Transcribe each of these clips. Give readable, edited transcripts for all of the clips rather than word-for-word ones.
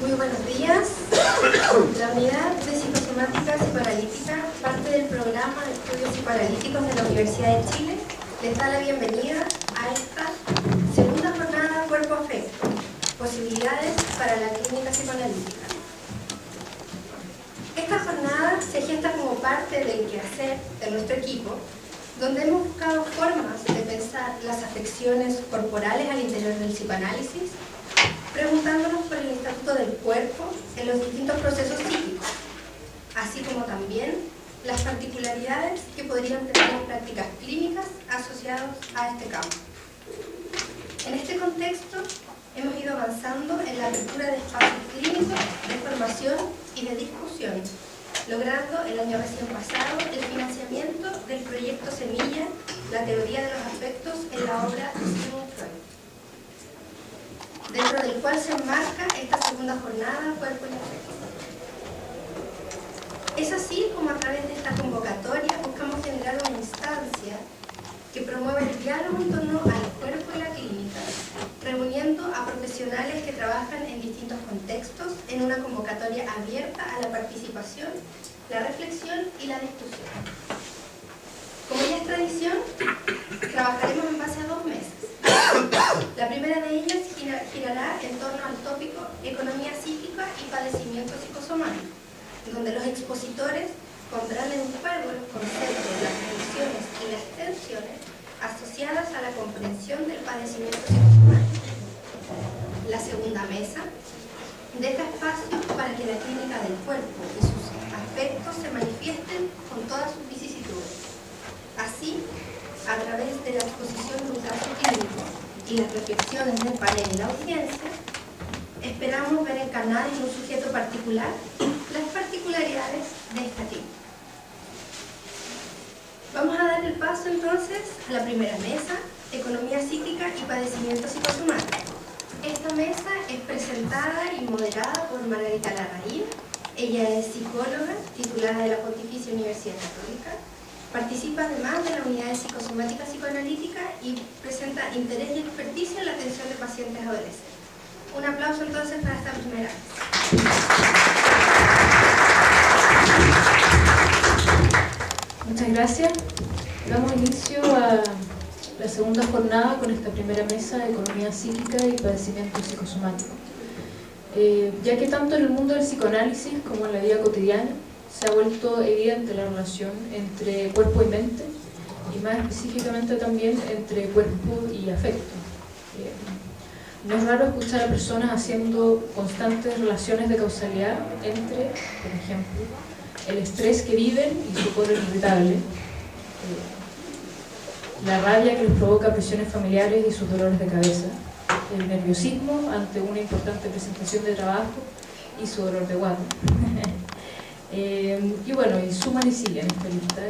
Muy buenos días. La unidad de psicosomática psicoanalítica, parte del programa de estudios psicoanalíticos de la Universidad de Chile, les da la bienvenida a esta segunda jornada Cuerpo-Afecto, posibilidades para la clínica psicoanalítica. Esta jornada se gesta como parte del quehacer de nuestro equipo, donde hemos buscado formas de pensar las afecciones corporales al interior del psicoanálisis, preguntándonos por el estatuto del cuerpo en los distintos procesos psíquicos, así como también las particularidades que podrían tener las prácticas clínicas asociadas a este campo. En este contexto, hemos ido avanzando en la apertura de espacios clínicos de formación y de discusión, logrando el año recién pasado el financiamiento del proyecto Semilla, la teoría de los afectos en la obra de Sigmund Freud, dentro del cual se enmarca esta segunda jornada Cuerpo y Afecto. Es así como a través de esta convocatoria buscamos generar una instancia que promueva el diálogo en torno al cuerpo y la clínica, reuniendo a profesionales que trabajan en distintos contextos en una convocatoria abierta a la participación, la reflexión y la discusión. Como ya es tradición, trabajaremos en base a 2 mesas. La primera de ellas girará en torno al tópico Economía psíquica y padecimiento psicosomático, donde los expositores pondrán en juego los conceptos, las funciones y las tensiones asociadas a la comprensión del padecimiento psicosomático. La segunda mesa deja espacio para que la clínica del cuerpo y sus afectos se manifiesten con todas sus vicisitudes. Así, a través de la exposición de un caso clínico y las reflexiones del panel y la audiencia, esperamos ver encarnar en un sujeto particular las particularidades de esta clínica. Vamos a dar el paso entonces a la primera mesa, Economía psíquica y padecimiento psicosomático. Esta mesa es presentada y moderada por Margarita Larraín. Ella es psicóloga, titulada de la Pontificia Universidad Católica. Participa además de la unidad de psicosomática psicoanalítica y presenta interés y experticia en la atención de pacientes adolescentes. Un aplauso entonces para esta primera mesa. Muchas gracias. Damos inicio a la segunda jornada con esta primera mesa de Economía psíquica y padecimiento psicosomático. Ya que tanto en el mundo del psicoanálisis como en la vida cotidiana se ha vuelto evidente la relación entre cuerpo y mente, y más específicamente también entre cuerpo y afecto. No es raro escuchar a personas haciendo constantes relaciones de causalidad entre, por ejemplo, el estrés que viven y su colon irritable, la rabia que les provoca presiones familiares y sus dolores de cabeza, el nerviosismo ante una importante presentación de trabajo y su dolor de guata. Y bueno, y suman y siguen esta lista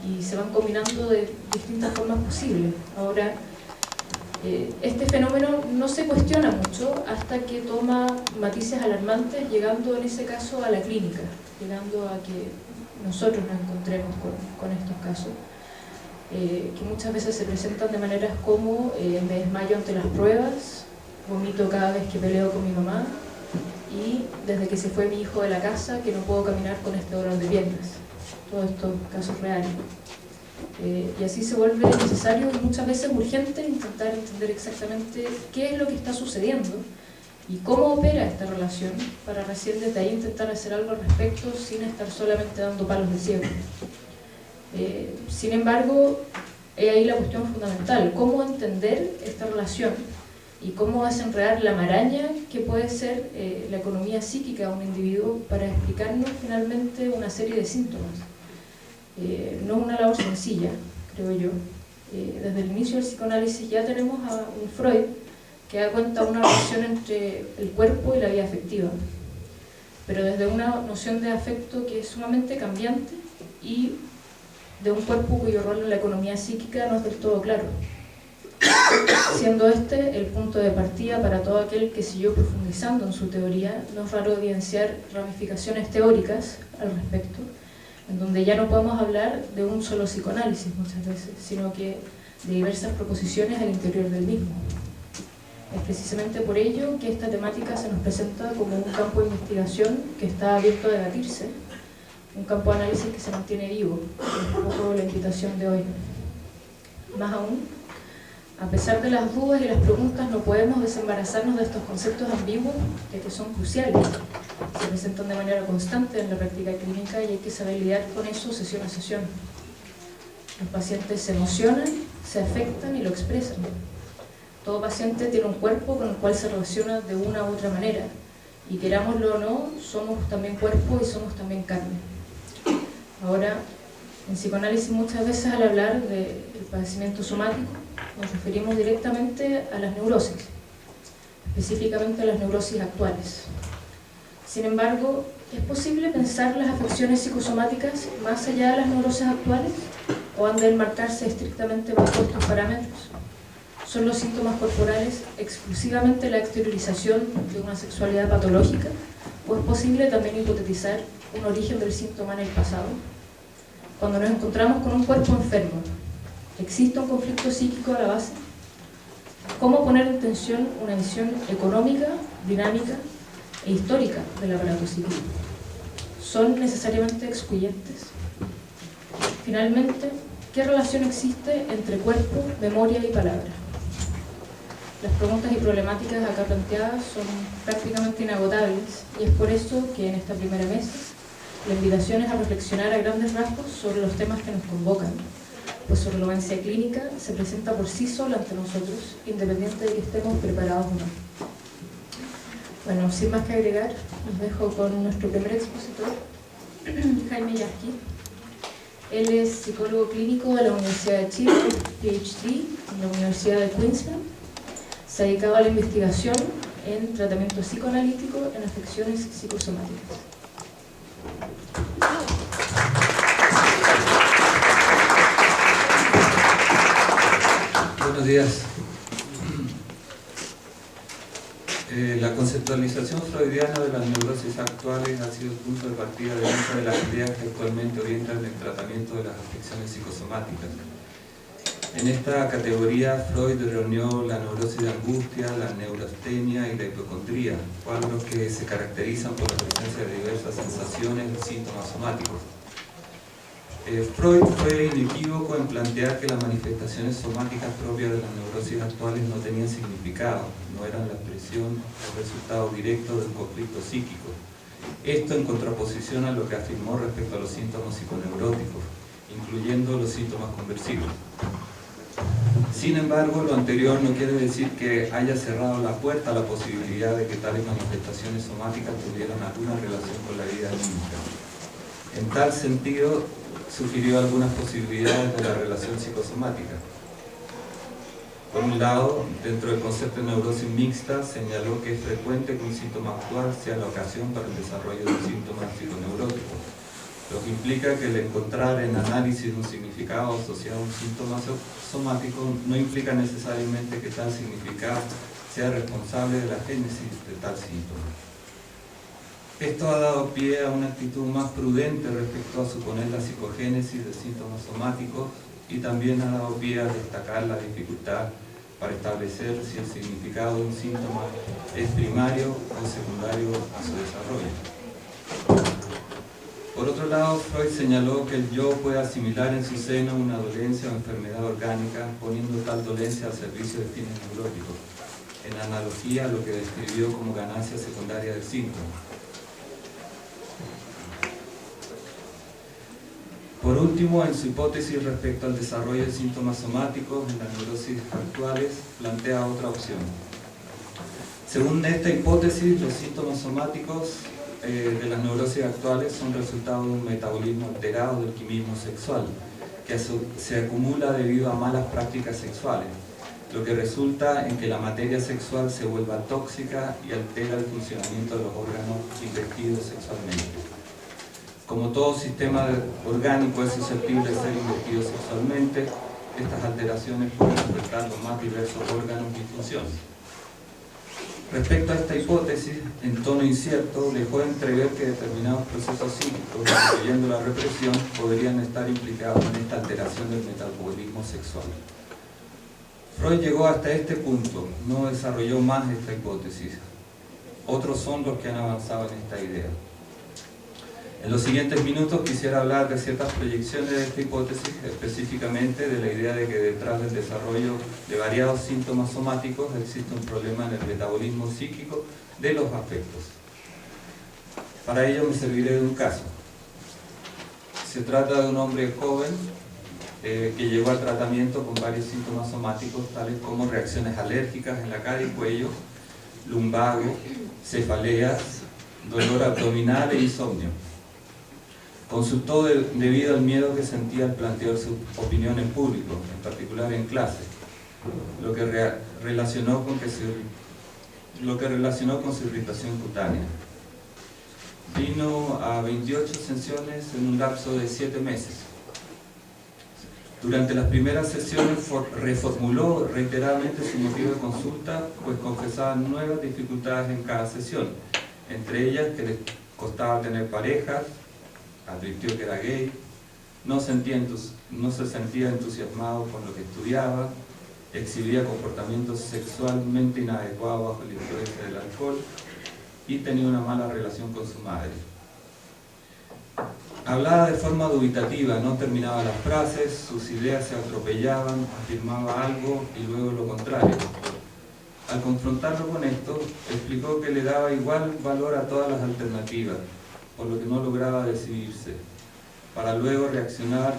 y se van combinando de distintas formas posibles. Ahora, este fenómeno no se cuestiona mucho hasta que toma matices alarmantes, llegando en ese caso a la clínica, llegando a que nosotros nos encontremos con estos casos, que muchas veces se presentan de maneras como me desmayo ante las pruebas, vomito cada vez que peleo con mi mamá, y desde que se fue mi hijo de la casa que no puedo caminar con este dolor de piernas. Todos estos casos reales. Y así se vuelve necesario y muchas veces urgente intentar entender exactamente qué es lo que está sucediendo y cómo opera esta relación para recién desde ahí intentar hacer algo al respecto sin estar solamente dando palos de ciego. Sin embargo, es ahí la cuestión fundamental: cómo entender esta relación y cómo desenredar la maraña que puede ser la economía psíquica de un individuo para explicarnos finalmente una serie de síntomas. No es una labor sencilla, creo yo. Desde el inicio del psicoanálisis ya tenemos a un Freud que da cuenta de una relación entre el cuerpo y la vida afectiva, pero desde una noción de afecto que es sumamente cambiante y de un cuerpo cuyo rol en la economía psíquica no es del todo claro, siendo este el punto de partida para todo aquel que siguió profundizando en su teoría. No es raro evidenciar ramificaciones teóricas al respecto, en donde ya no podemos hablar de un solo psicoanálisis muchas veces, sino que de diversas proposiciones al interior del mismo. Es precisamente por ello que esta temática se nos presenta como un campo de investigación que está abierto a debatirse, un campo de análisis que se mantiene vivo, que es un poco la invitación de hoy. Más aún, a pesar de las dudas y las preguntas, no podemos desembarazarnos de estos conceptos ambiguos, ya que son cruciales, se presentan de manera constante en la práctica clínica y hay que saber lidiar con eso sesión a sesión. Los pacientes se emocionan, se afectan y lo expresan. Todo paciente tiene un cuerpo con el cual se relaciona de una u otra manera, y querámoslo o no, somos también cuerpo y somos también carne. Ahora, en psicoanálisis muchas veces al hablar del padecimiento somático nos referimos directamente a las neurosis, específicamente a las neurosis actuales. Sin embargo, ¿es posible pensar las afecciones psicosomáticas más allá de las neurosis actuales o han de enmarcarse estrictamente bajo estos parámetros? ¿Son los síntomas corporales exclusivamente la exteriorización de una sexualidad patológica o es posible también hipotetizar un origen del síntoma en el pasado? Cuando nos encontramos con un cuerpo enfermo, ¿existe un conflicto psíquico a la base? ¿Cómo poner en tensión una visión económica, dinámica e histórica del aparato psíquico? ¿Son necesariamente excluyentes? Finalmente, ¿qué relación existe entre cuerpo, memoria y palabra? Las preguntas y problemáticas acá planteadas son prácticamente inagotables y es por eso que en esta primera mesa la invitación es a reflexionar a grandes rasgos sobre los temas que nos convocan, pues su relevancia clínica se presenta por sí sola ante nosotros, independiente de que estemos preparados o no. Bueno, sin más que agregar, los dejo con nuestro primer expositor, Jaime Yasky. Él es psicólogo clínico de la Universidad de Chile, PhD en la Universidad de Queensland. Se ha dedicado a la investigación en tratamiento psicoanalítico en afecciones psicosomáticas. Buenos días. La conceptualización freudiana de las neurosis actuales ha sido el punto de partida de muchas de las ideas que actualmente orientan el tratamiento de las afecciones psicosomáticas. En esta categoría, Freud reunió la neurosis de angustia, la neurastenia y la hipocondría, cuadros que se caracterizan por la presencia de diversas sensaciones y síntomas somáticos. Freud fue inequívoco en plantear que las manifestaciones somáticas propias de las neurosis actuales no tenían significado, no eran la expresión o resultado directo de un conflicto psíquico. Esto en contraposición a lo que afirmó respecto a los síntomas psiconeuróticos, incluyendo los síntomas conversibles. Sin embargo, lo anterior no quiere decir que haya cerrado la puerta a la posibilidad de que tales manifestaciones somáticas tuvieran alguna relación con la vida anímica. En tal sentido, sugirió algunas posibilidades de la relación psicosomática. Por un lado, dentro del concepto de neurosis mixta, señaló que es frecuente que un síntoma actual sea la ocasión para el desarrollo de un síntoma psiconeurótico, lo que implica que el encontrar en análisis un significado asociado a un síntoma somático no implica necesariamente que tal significado sea responsable de la génesis de tal síntoma. Esto ha dado pie a una actitud más prudente respecto a suponer la psicogénesis de síntomas somáticos y también ha dado pie a destacar la dificultad para establecer si el significado de un síntoma es primario o secundario a su desarrollo. Por otro lado, Freud señaló que el yo puede asimilar en su seno una dolencia o enfermedad orgánica, poniendo tal dolencia al servicio de fines neuróticos, en analogía a lo que describió como ganancia secundaria del síntoma. Por último, en su hipótesis respecto al desarrollo de síntomas somáticos en las neurosis actuales, plantea otra opción. Según esta hipótesis, los síntomas somáticos de las neurosis actuales son resultado de un metabolismo alterado del quimismo sexual, que se acumula debido a malas prácticas sexuales, lo que resulta en que la materia sexual se vuelva tóxica y altera el funcionamiento de los órganos investidos sexualmente. Como todo sistema orgánico es susceptible de ser investido sexualmente, estas alteraciones pueden afectar los más diversos órganos y funciones. Respecto a esta hipótesis, en tono incierto, dejó entrever que determinados procesos psíquicos, incluyendo la represión, podrían estar implicados en esta alteración del metabolismo sexual. Freud llegó hasta este punto, no desarrolló más esta hipótesis. Otros son los que han avanzado en esta idea. En los siguientes minutos quisiera hablar de ciertas proyecciones de esta hipótesis, específicamente de la idea de que detrás del desarrollo de variados síntomas somáticos existe un problema en el metabolismo psíquico de los afectos. Para ello me serviré de un caso. Se trata de un hombre joven que llegó al tratamiento con varios síntomas somáticos, tales como reacciones alérgicas en la cara y cuello, lumbago, cefaleas, dolor abdominal e insomnio. Consultó debido al miedo que sentía al plantear su opinión en público, en particular en clase, lo que relacionó con su irritación cutánea. Vino a 28 sesiones en un lapso de 7 meses. Durante las primeras sesiones reformuló reiteradamente su motivo de consulta, pues confesaba nuevas dificultades en cada sesión, entre ellas que le costaba tener parejas, advirtió que era gay, no se sentía entusiasmado con lo que estudiaba, exhibía comportamientos sexualmente inadecuados bajo la influencia del alcohol y tenía una mala relación con su madre. Hablaba de forma dubitativa, no terminaba las frases, sus ideas se atropellaban, afirmaba algo y luego lo contrario. Al confrontarlo con esto, explicó que le daba igual valor a todas las alternativas, por lo que no lograba decidirse, para luego reaccionar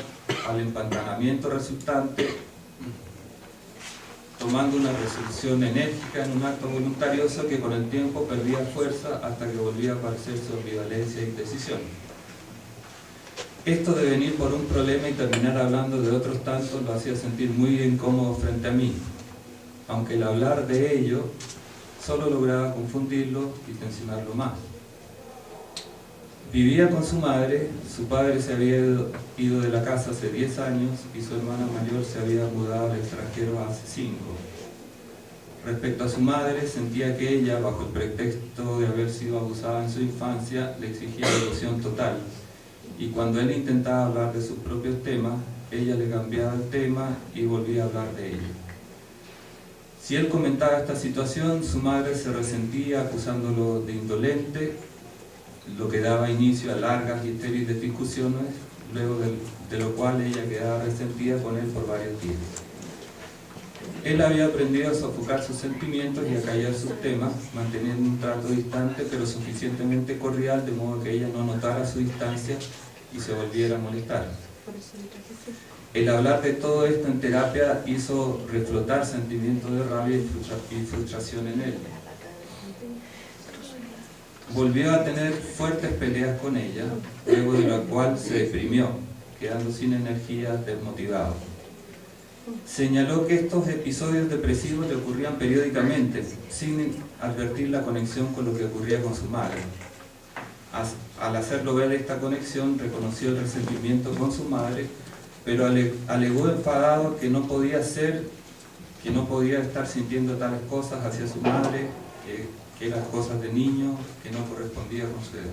al empantanamiento resultante, tomando una resolución enérgica en un acto voluntarioso que con el tiempo perdía fuerza hasta que volvía a aparecer su ambivalencia e indecisión. Esto de venir por un problema y terminar hablando de otros tantos lo hacía sentir muy incómodo frente a mí, aunque el hablar de ello solo lograba confundirlo y tensionarlo más. Vivía con su madre, su padre se había ido de la casa hace 10 años y su hermana mayor se había mudado al extranjero hace 5. Respecto a su madre, sentía que ella, bajo el pretexto de haber sido abusada en su infancia, le exigía devoción total, y cuando él intentaba hablar de sus propios temas, ella le cambiaba el tema y volvía a hablar de ello. Si él comentaba esta situación, su madre se resentía acusándolo de indolente, lo que daba inicio a largas y estériles discusiones, luego de lo cual ella quedaba resentida con él por varios días. Él había aprendido a sofocar sus sentimientos y a callar sus temas, manteniendo un trato distante pero suficientemente cordial, de modo que ella no notara su distancia y se volviera a molestar. El hablar de todo esto en terapia hizo reflotar sentimientos de rabia y frustración en él. Volvió a tener fuertes peleas con ella, luego de la cual se deprimió, quedando sin energía, desmotivado. Señaló que estos episodios depresivos le ocurrían periódicamente, sin advertir la conexión con lo que ocurría con su madre. Al hacerlo ver esta conexión, reconoció el resentimiento con su madre, pero alegó enfadado que no podía estar sintiendo tales cosas hacia su madre, que eran cosas de niño, que no correspondía con su edad.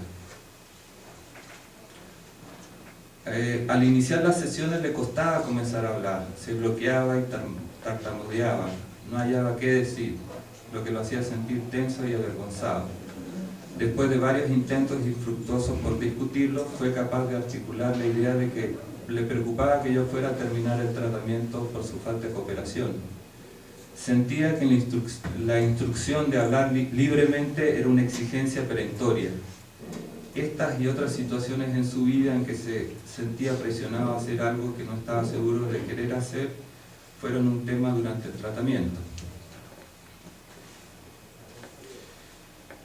Al iniciar las sesiones le costaba comenzar a hablar, se bloqueaba y tartamudeaba, no hallaba qué decir, lo que lo hacía sentir tenso y avergonzado. Después de varios intentos infructuosos por discutirlo, fue capaz de articular la idea de que le preocupaba que yo fuera a terminar el tratamiento por su falta de cooperación. Sentía que la instrucción de hablar libremente era una exigencia perentoria. Estas y otras situaciones en su vida en que se sentía presionado a hacer algo que no estaba seguro de querer hacer, fueron un tema durante el tratamiento.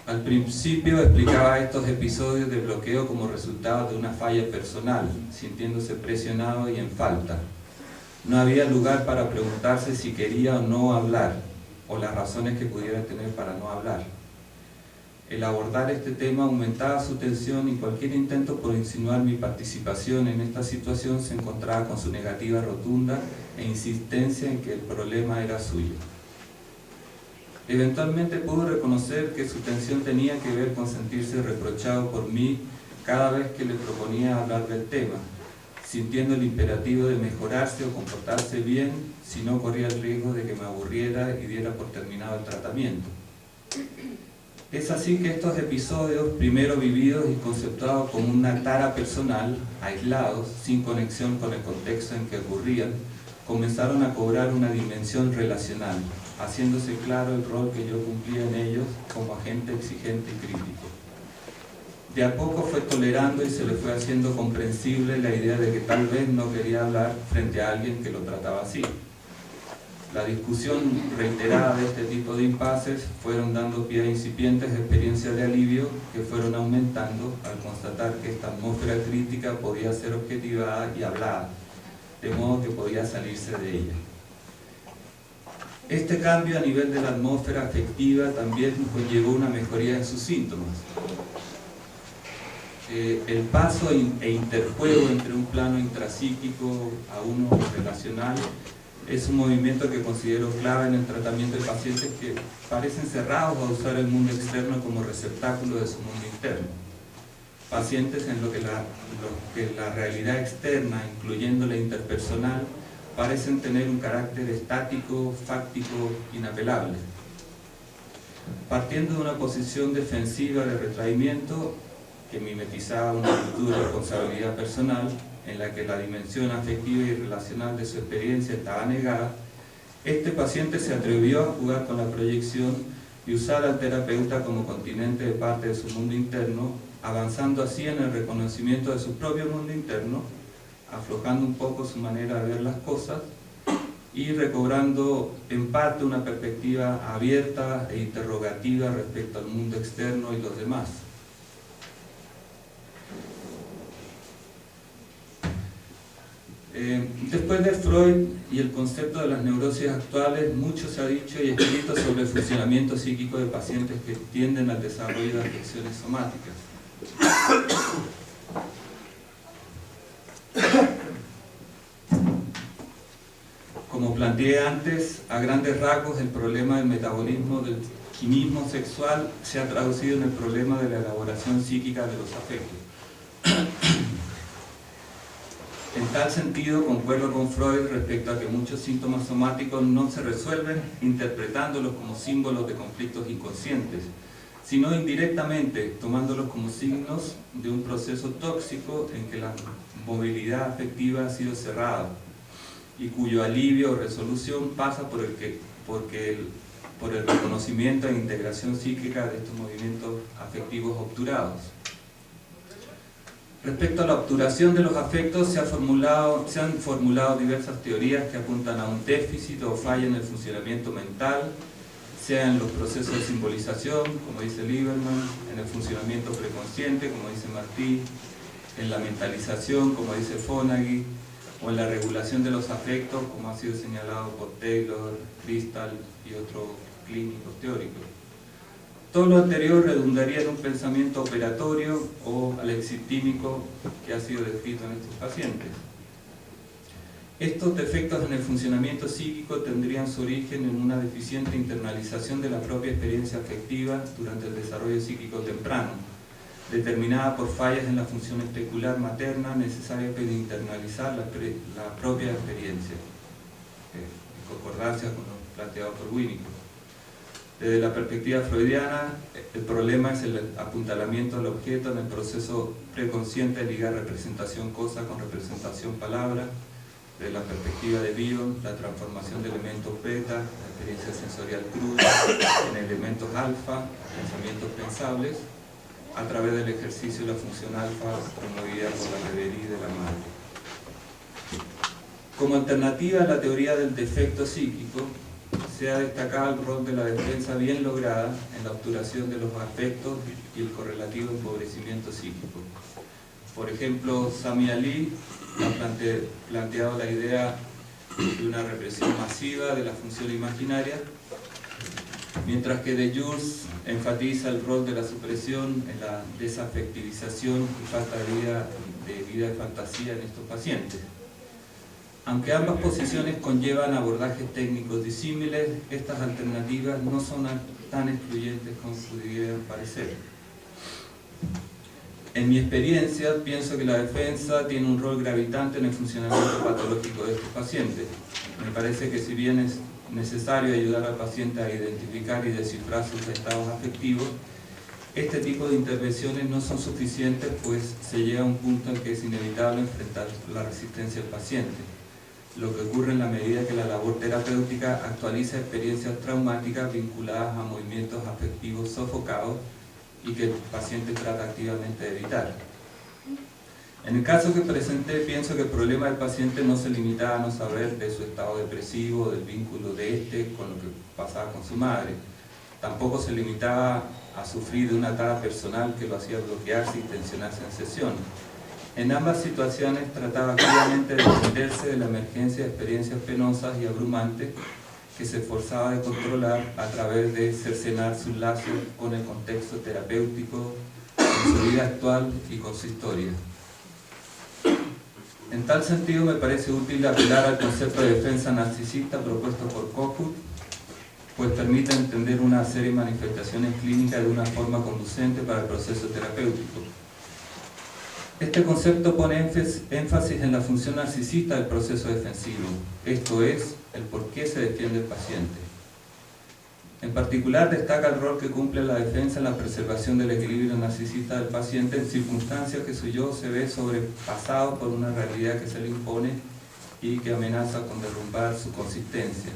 Al principio explicaba estos episodios de bloqueo como resultado de una falla personal, sintiéndose presionado y en falta. No había lugar para preguntarse si quería o no hablar, o las razones que pudiera tener para no hablar. El abordar este tema aumentaba su tensión y cualquier intento por insinuar mi participación en esta situación se encontraba con su negativa rotunda e insistencia en que el problema era suyo. Eventualmente pude reconocer que su tensión tenía que ver con sentirse reprochado por mí cada vez que le proponía hablar del tema, sintiendo el imperativo de mejorarse o comportarse bien, si no corría el riesgo de que me aburriera y diera por terminado el tratamiento. Es así que estos episodios, primero vividos y conceptuados como una tara personal, aislados, sin conexión con el contexto en que ocurrían, comenzaron a cobrar una dimensión relacional, haciéndose claro el rol que yo cumplía en ellos como agente exigente y crítico. De a poco fue tolerando y se le fue haciendo comprensible la idea de que tal vez no quería hablar frente a alguien que lo trataba así. La discusión reiterada de este tipo de impases fueron dando pie a incipientes experiencias de alivio que fueron aumentando al constatar que esta atmósfera crítica podía ser objetivada y hablada, de modo que podía salirse de ella. Este cambio a nivel de la atmósfera afectiva también conllevó una mejoría en sus síntomas. El paso e interjuego entre un plano intrapsíquico a uno relacional es un movimiento que considero clave en el tratamiento de pacientes que parecen cerrados a usar el mundo externo como receptáculo de su mundo interno. Pacientes en lo que la realidad externa, incluyendo la interpersonal, parecen tener un carácter estático, fáctico, inapelable. Partiendo de una posición defensiva de retraimiento que mimetizaba una actitud de responsabilidad personal, en la que la dimensión afectiva y relacional de su experiencia estaba negada, este paciente se atrevió a jugar con la proyección y usar al terapeuta como continente de parte de su mundo interno, avanzando así en el reconocimiento de su propio mundo interno, aflojando un poco su manera de ver las cosas y recobrando en parte una perspectiva abierta e interrogativa respecto al mundo externo y los demás. Después de Freud y el concepto de las neurosis actuales, mucho se ha dicho y escrito sobre el funcionamiento psíquico de pacientes que tienden al desarrollo de afecciones somáticas. Como planteé antes, a grandes rasgos el problema del metabolismo del quimismo sexual se ha traducido en el problema de la elaboración psíquica de los afectos. En tal sentido, concuerdo con Freud respecto a que muchos síntomas somáticos no se resuelven interpretándolos como símbolos de conflictos inconscientes, sino indirectamente tomándolos como signos de un proceso tóxico en que la movilidad afectiva ha sido cerrada y cuyo alivio o resolución pasa por el reconocimiento e integración psíquica de estos movimientos afectivos obturados. Respecto a la obturación de los afectos, se han formulado diversas teorías que apuntan a un déficit o falla en el funcionamiento mental, sea en los procesos de simbolización, como dice Lieberman, en el funcionamiento preconsciente, como dice Martí, en la mentalización, como dice Fonagy, o en la regulación de los afectos, como ha sido señalado por Taylor, Crystal y otros clínicos teóricos. Todo lo anterior redundaría en un pensamiento operatorio o alexiptímico que ha sido descrito en estos pacientes. Estos defectos en el funcionamiento psíquico tendrían su origen en una deficiente internalización de la propia experiencia afectiva durante el desarrollo psíquico temprano, determinada por fallas en la función especular materna necesaria para internalizar la propia experiencia, en concordancia con lo planteado por Winnicott. Desde la perspectiva freudiana, el problema es el apuntalamiento del objeto en el proceso preconsciente de ligar representación cosa con representación palabra. Desde la perspectiva de Bion, la transformación de elementos beta, la experiencia sensorial cruda, en elementos alfa, pensamientos pensables, a través del ejercicio de la función alfa promovida por la Reverie de la madre. Como alternativa a la teoría del defecto psíquico, se ha destacado el rol de la defensa bien lograda en la obturación de los afectos y el correlativo empobrecimiento psíquico. Por ejemplo, Sami Ali ha planteado la idea de una represión masiva de la función imaginaria, mientras que Deleuze enfatiza el rol de la supresión en la desafectivización y falta de vida de fantasía en estos pacientes. Aunque ambas posiciones conllevan abordajes técnicos disímiles, estas alternativas no son tan excluyentes como pudieran parecer. En mi experiencia, pienso que la defensa tiene un rol gravitante en el funcionamiento patológico de estos pacientes. Me parece que si bien es necesario ayudar al paciente a identificar y descifrar sus estados afectivos, este tipo de intervenciones no son suficientes, pues se llega a un punto en que es inevitable enfrentar la resistencia del paciente, lo que ocurre en la medida que la labor terapéutica actualiza experiencias traumáticas vinculadas a movimientos afectivos sofocados y que el paciente trata activamente de evitar. En el caso que presenté, pienso que el problema del paciente no se limitaba a no saber de su estado depresivo, del vínculo de este con lo que pasaba con su madre. Tampoco se limitaba a sufrir de una tara personal que lo hacía bloquearse y tensionarse en sesión. En ambas situaciones trataba activamente de defenderse de la emergencia de experiencias penosas y abrumantes que se esforzaba de controlar a través de cercenar sus lazos con el contexto terapéutico, con su vida actual y con su historia. En tal sentido, me parece útil apelar al concepto de defensa narcisista propuesto por Kohut, pues permite entender una serie de manifestaciones clínicas de una forma conducente para el proceso terapéutico. Este concepto pone énfasis en la función narcisista del proceso defensivo, esto es, el por qué se defiende el paciente. En particular, destaca el rol que cumple la defensa en la preservación del equilibrio narcisista del paciente en circunstancias que su yo se ve sobrepasado por una realidad que se le impone y que amenaza con derrumbar su consistencia.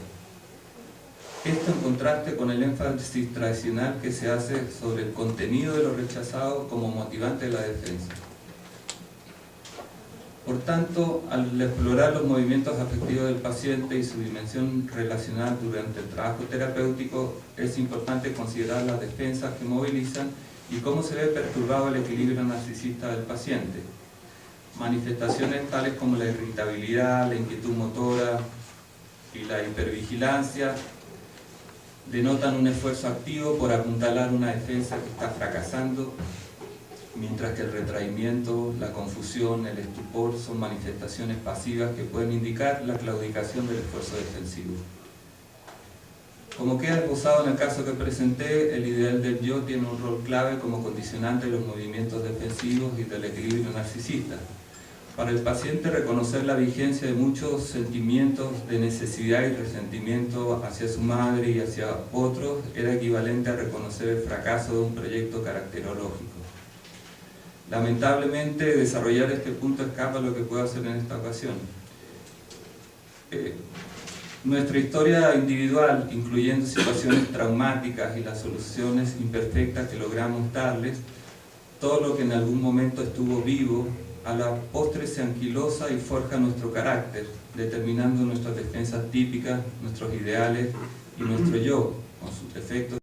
Esto en contraste con el énfasis tradicional que se hace sobre el contenido de lo rechazado como motivante de la defensa. Por tanto, al explorar los movimientos afectivos del paciente y su dimensión relacional durante el trabajo terapéutico, es importante considerar las defensas que movilizan y cómo se ve perturbado el equilibrio narcisista del paciente. Manifestaciones tales como la irritabilidad, la inquietud motora y la hipervigilancia denotan un esfuerzo activo por apuntalar una defensa que está fracasando, mientras que el retraimiento, la confusión, el estupor son manifestaciones pasivas que pueden indicar la claudicación del esfuerzo defensivo. Como queda esbozado en el caso que presenté, el ideal del yo tiene un rol clave como condicionante de los movimientos defensivos y del equilibrio narcisista. Para el paciente, reconocer la vigencia de muchos sentimientos de necesidad y resentimiento hacia su madre y hacia otros era equivalente a reconocer el fracaso de un proyecto caracterológico. Lamentablemente, desarrollar este punto escapa a lo que puedo hacer en esta ocasión. Nuestra historia individual, incluyendo situaciones traumáticas y las soluciones imperfectas que logramos darles, todo lo que en algún momento estuvo vivo, a la postre se anquilosa y forja nuestro carácter, determinando nuestras defensas típicas, nuestros ideales y nuestro yo, con sus defectos